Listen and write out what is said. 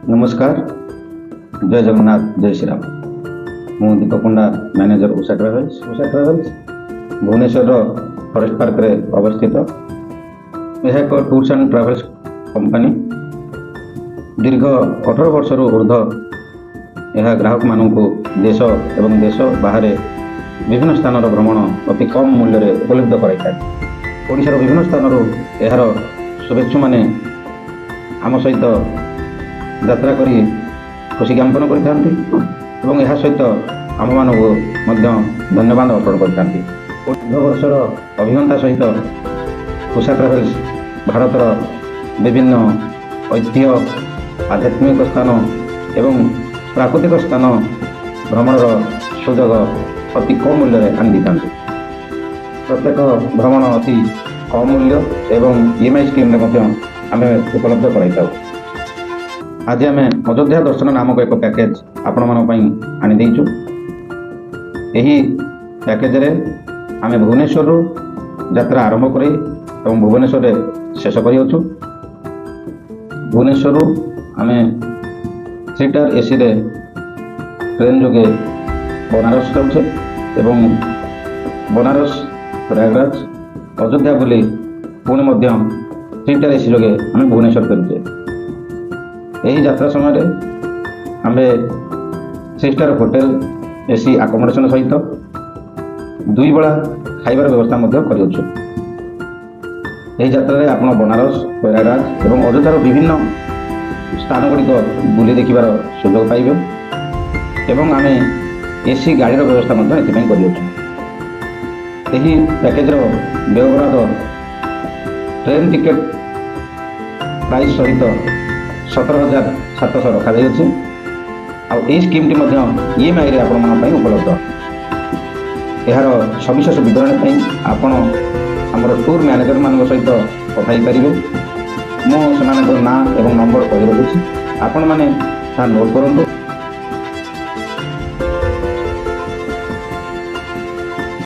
नमस्कार, जय जगन्नाथ, जय श्री राम। मु दीपक पंडा, manager Usha travels. Bhubaneswar forest park रे अवस्थित। यह एक टूर्स एंड ट्रावेल्स कंपनी। दीर्घ 18 वर्ष ऊर्ध यह ग्राहक मानक देश एवं देश बाहर विभिन्न स्थान भ्रमण अति कम मूल्य उपलब्ध कराई। ओडिशार विभिन्न स्थान यार शुभेच्छु माने आम सहित यात्रा करी खुशी ज्ञापन करते सहित आम मानक धन्यवाद अर्पण करते। 18 वर्षर अभिज्ञता सहित उषा ट्रावेल्स भारतर विभिन्न ऐतिह्य, आध्यात्मिक स्थान एवं प्राकृतिक स्थान भ्रमणर सुजोग अति कम मूल्य आनी था। प्रत्येक भ्रमण अति कम मूल्य एवं EMI स्कीम आम उपलब्ध कराई। आज आम अयोध्या दर्शन नामक एक पैकेज आपण आनी देइछु। एही पैकेज रे आम भुवनेश्वर यात्रा आरंभ करी एवं भुवनेश्वर शेष करियछु। भुवनेश्वर आम 3-टायर AC रे ट्रेन जोगे बनारस जाऊे एवं बनारस, प्रयागराज, अयोध्या बुली पुणी 3-टायर AC जोगे आम भुवनेश्वर करुचे। यही यात्रा समय आम 6-स्टार होटेल AC आकोमोडेशन सहित 2 बेला खाइबार व्यवस्था करुछु। यही यात्रा आप बनारस, प्रयागराज एवं अयोध्यार विभिन्न स्थान गुड़िक बुली देखिबार सुजोग पाइबे एवं आम AC गाड़ीर व्यवस्था करुछु। यही पैकेजर व्यवहार ट्रेन टिकेट प्राइस सहित 17,700 रखा जाइए। आई स्कीमटी EMI रे आपण उपलब्ध। यार सविशेष विवरण आपण आमर टूर मैनेजर मान सहित कथाई पारे। मो से नाँ एवं नंबर कही रखुच्छी, आपण मैंने नोट करूँ।